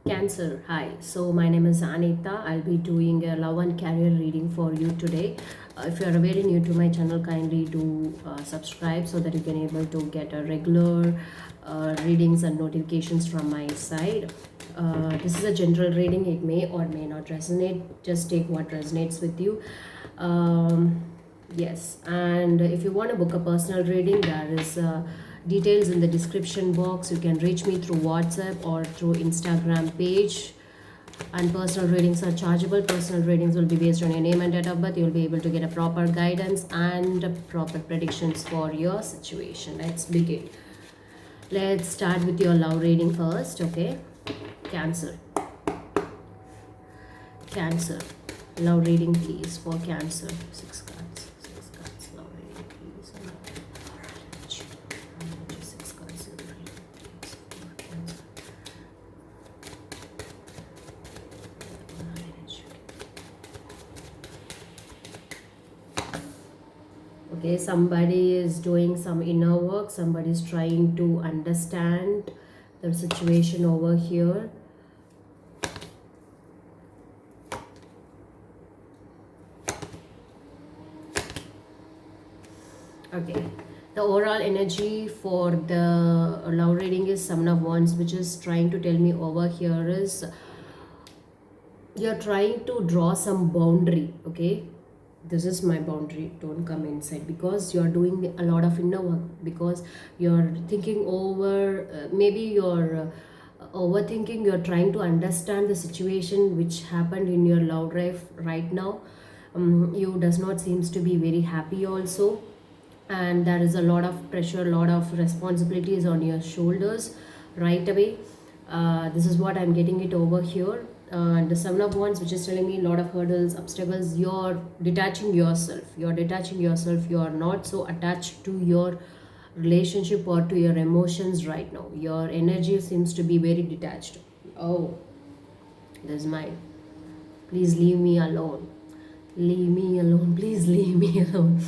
Cancer, hi. So, my name is Anita. I'll be doing a love and career reading for you today. If you are very new to my channel, kindly do subscribe so that you can able to get a regular readings and notifications from my side. This is a general reading. It may or may not resonate. Just take what resonates with you. Um, yes, and if you want to book a personal reading, there is details in the description box. You can reach me through WhatsApp or through Instagram page. And personal readings are chargeable. Personal readings will be based on your name and date of birth. You'll be able to get a proper guidance and proper predictions for your situation. Let's begin. Let's start with your love reading first, okay? Cancer. Cancer. Love reading, please, for Cancer. Six cards. Six cards. Love reading, please. Six cards. Love reading, please, for Cancer. Okay, somebody is doing some inner work. Somebody is trying to understand the situation over here. Okay, the overall energy for the love reading is Seven of Wands, which is trying to tell me over here is you're trying to draw some boundary. Okay, this is my boundary, don't come inside, because you're doing a lot of inner work, because you're thinking over, maybe you're overthinking, you're trying to understand the situation which happened in your love life right now. You does not seems to be very happy also, and there is a lot of pressure, a lot of responsibilities on your shoulders right away. This is what I'm getting it over here. And the Seven of Wands, which is telling me a lot of hurdles, obstacles. You're detaching yourself. You're detaching yourself. You're not so attached to your relationship or to your emotions right now. Your energy seems to be very detached. Oh, this is mine. Please leave me alone. Leave me alone. Please leave me alone.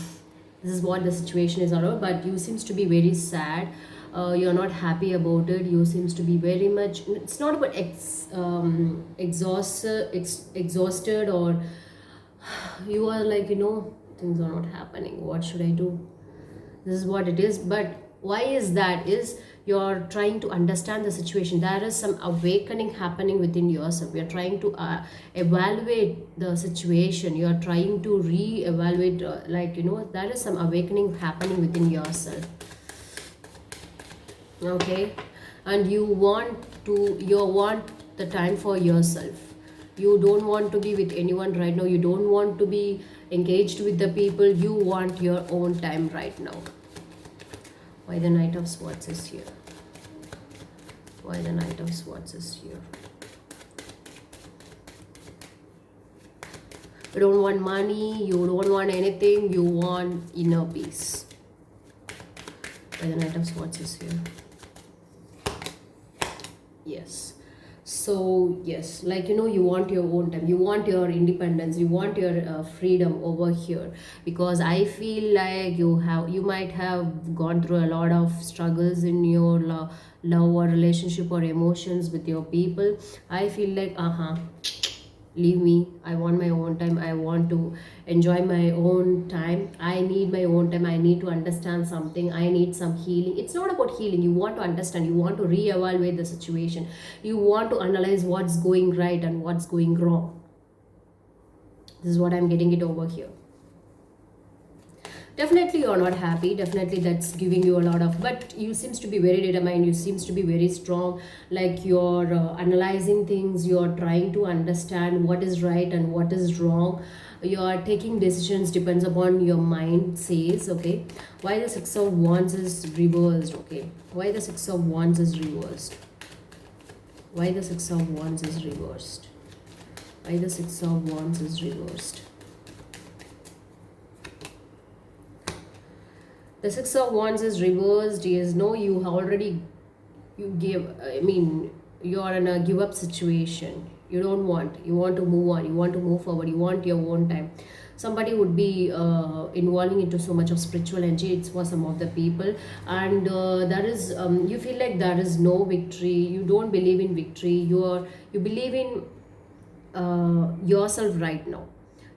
This is what the situation is about, but you seems to be very sad. You're not happy about it. You seems to be very much, it's not about exhausted, or you are like, things are not happening, what should I do? This is what it is. But why is that is you're trying to understand the situation. There is some awakening happening within yourself. You're trying to evaluate the situation. You're trying to re-evaluate, there is some awakening happening within yourself. Okay, and you want the time for yourself. You don't want to be with anyone right now. You don't want to be engaged with the people. You want your own time right now. Why the Knight of Swords is here? Why the Knight of Swords is here? You don't want money, you don't want anything, you want inner peace. Why the Knight of Swords is here? Yes. So yes, you want your own time, you want your independence, you want your freedom over here, because I feel like you might have gone through a lot of struggles in your love or relationship or emotions with your people. I feel like leave me, I want my own time, I want to enjoy my own time, I need my own time, I need to understand something, I need some healing. It's not about healing. You want to understand, you want to reevaluate the situation, you want to analyze what's going right and what's going wrong. This is what I'm getting it over here. Definitely you're not happy, definitely that's giving you a lot of, but you seems to be very determined, you seems to be very strong, like you're analyzing things, you're trying to understand what is right and what is wrong. You're taking decisions depends upon your mind says. Okay, why the Six of Wands is reversed? Okay, why the Six of Wands is reversed? Why the Six of Wands is reversed? Why the Six of Wands is reversed? The Six of Wands is reversed is no, you already, you gave, I mean, you're in a give up situation. You don't want, you want to move on, you want to move forward, you want your own time. Somebody would be involving into so much of spiritual energy. It's for some of the people. And there is you feel like there is no victory, you don't believe in victory, you believe in yourself right now.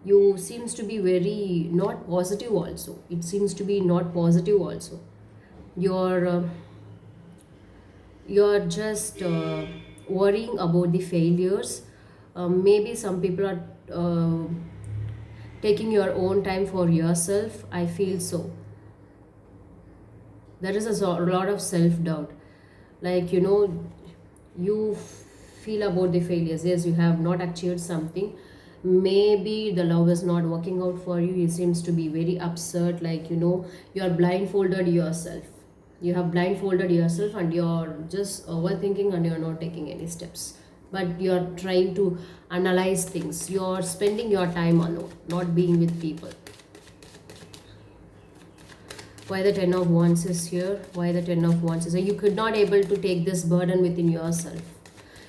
You seems to be very not positive also, it seems to be not positive also. You're you're just worrying about the failures. Maybe some people are taking your own time for yourself, I feel so. There is a lot of self doubt, like you feel about the failures. Yes, you have not achieved something. Maybe the love is not working out for you. You seems to be very upset, like you are blindfolded yourself. You have blindfolded yourself and you're just overthinking and you're not taking any steps, but you're trying to analyze things. You're spending your time alone, not being with people. Why the ten of wands is here? Why the ten of wands is here? You could not able to take this burden within yourself.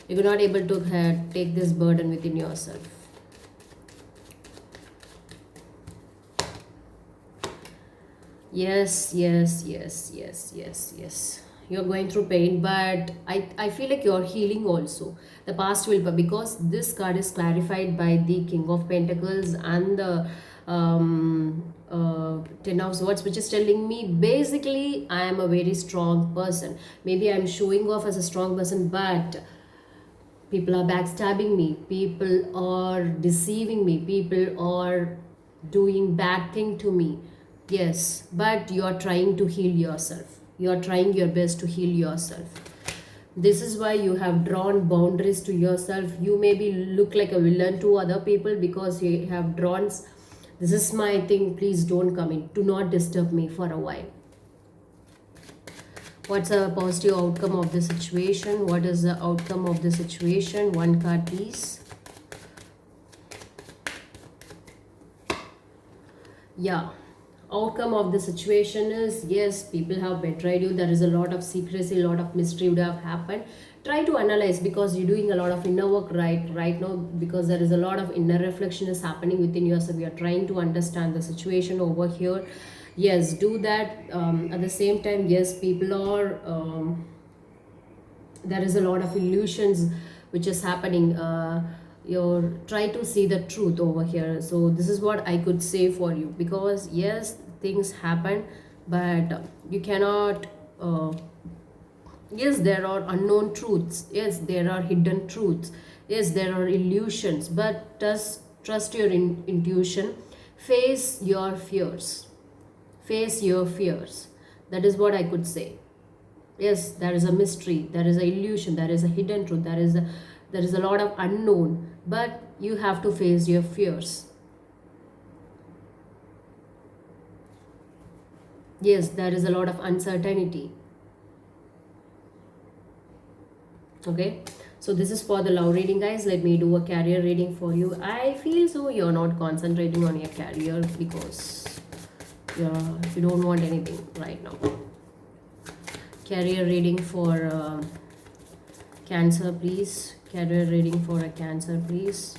You could not able to take this burden within yourself. Yes, yes, yes, yes, yes, yes. You're going through pain, but I feel like you're healing also. The past will, because this card is clarified by the King of Pentacles and the Ten of Swords, which is telling me basically I am a very strong person. Maybe I'm showing off as a strong person, but people are backstabbing me, people are deceiving me, people are doing bad thing to me. Yes, but you are trying to heal yourself. You are trying your best to heal yourself. This is why you have drawn boundaries to yourself. You maybe look like a villain to other people because you have drawn, this is my thing, please don't come in, do not disturb me for a while. What's a positive outcome of the situation? What is the outcome of the situation? One card, please. Yeah, outcome of the situation is, yes, people have betrayed you. There is a lot of secrecy, a lot of mystery would have happened. Try to analyze, because you're doing a lot of inner work right now, because there is a lot of inner reflection is happening within yourself. You are trying to understand the situation over here. Yes, do that. At the same time, yes, people are there is a lot of illusions which is happening. You're try to see the truth over here. So this is what I could say for you, because yes, things happen, but you cannot yes, there are unknown truths, yes, there are hidden truths, yes, there are illusions, but just trust your intuition. Face your fears, face your fears. That is what I could say. Yes, there is a mystery, there is an illusion, there is a hidden truth, there is a lot of unknown, but you have to face your fears. Yes, there is a lot of uncertainty. Okay, so this is for the love reading, guys. Let me do a career reading for you. I feel so you're not concentrating on your career, because you don't want anything right now. Career reading for Cancer, please. Career reading for a Cancer, please.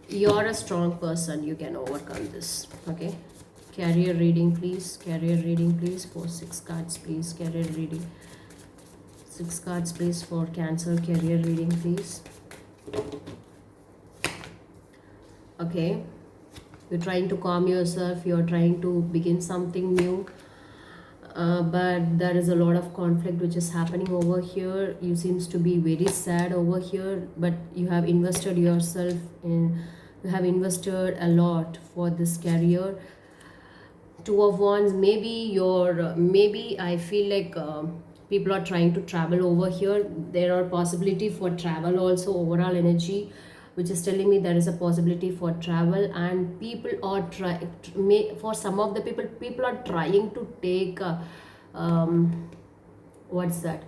You're a strong person, you can overcome this. Okay, career reading, please. Career reading, please, for 6 cards, please. Career reading, 6 cards, please, for Cancer. Career reading, please. Okay, you're trying to calm yourself, you're trying to begin something new, but there is a lot of conflict which is happening over here. You seems to be very sad over here, but you have invested yourself in, you have invested a lot for this career. 2 of Wands, maybe your maybe I feel like people are trying to travel over here. There are possibility for travel also, overall energy which is telling me there is a possibility for travel, and people are trying, for some of the people are trying to take what's that,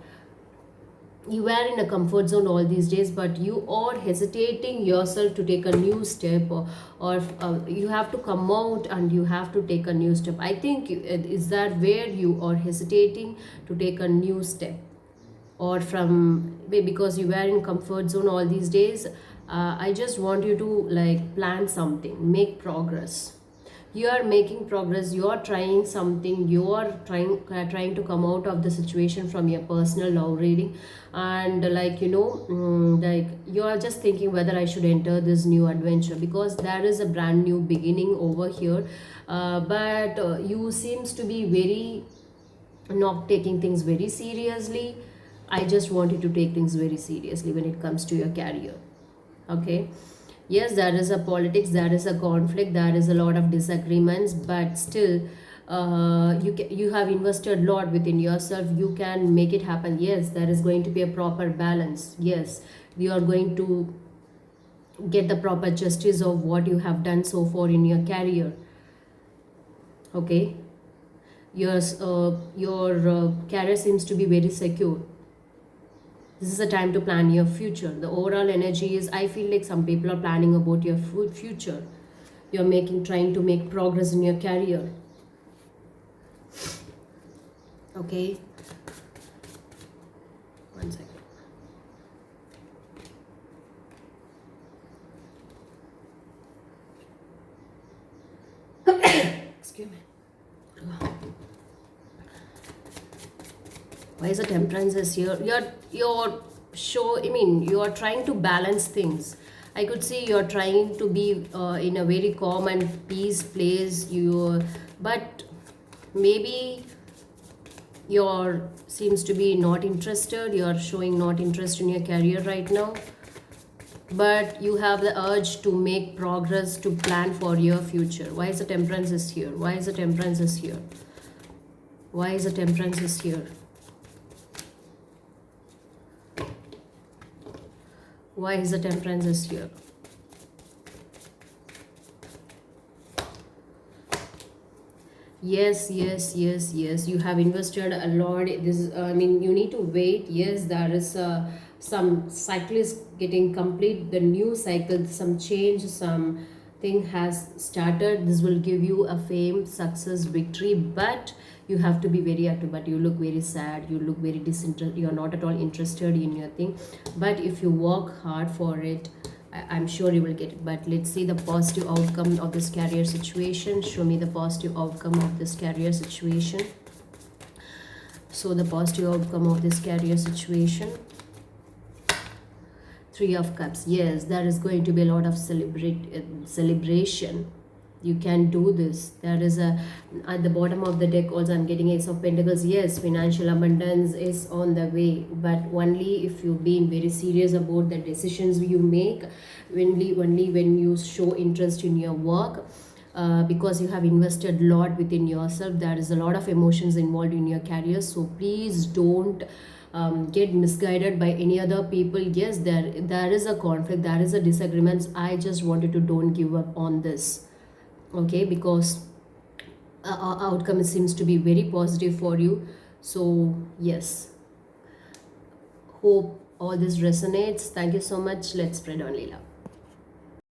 you are in a comfort zone all these days, but you are hesitating yourself to take a new step, or you have to come out and you have to take a new step. I think is that where you are hesitating to take a new step, or from because you were in comfort zone all these days. I just want you to like plan something, make progress. You are making progress, you are trying something, you are trying to come out of the situation from your personal love reading. And like like you are just thinking whether I should enter this new adventure, because there is a brand new beginning over here. But you seems to be very not taking things very seriously. I just want you to take things very seriously when it comes to your career. Okay. Yes, there is a politics, there is a conflict, there is a lot of disagreements, but still, you have invested a lot within yourself. You can make it happen. Yes, there is going to be a proper balance. Yes, you are going to get the proper justice of what you have done so far in your career. Okay. Your career seems to be very secure. This is a time to plan your future. The overall energy is, I feel like some people are planning about your future. You're trying to make progress in your career. Okay. One second. Excuse me. Why is the temperance is here? You're show I mean you are trying to balance things. I could see you're trying to be in a very calm and peace place. But maybe you're seems to be not interested. You're showing not interest in your career right now, but you have the urge to make progress, to plan for your future. Why is the temperance is here? Why is the temperance is here? Why is the temperance is here? Why is the temperance is here? Yes, yes, yes, yes. You have invested a lot. You need to wait. Yes, there is some cycle is getting complete. The new cycle, some change, some thing has started. This will give you a fame, success, victory. But you have to be very active. But you look very sad. You look very disinterested. You are not at all interested in your thing. But if you work hard for it, I'm sure you will get it. But let's see the positive outcome of this career situation. Show me the positive outcome of this career situation. So the positive outcome of this career situation. Three of Cups. Yes, there is going to be a lot of celebration. You can do this. There is a at the bottom of the deck also I'm getting Ace of Pentacles. Yes, financial abundance is on the way, but only if you've been very serious about the decisions you make. Only when you show interest in your work. Because you have invested a lot within yourself. There is a lot of emotions involved in your career, so please don't get misguided by any other people. Yes, there is a conflict, there is a disagreement. I just wanted to don't give up on this. Okay, because outcome seems to be very positive for you. So yes, hope all this resonates. Thank you so much. Let's spread only love.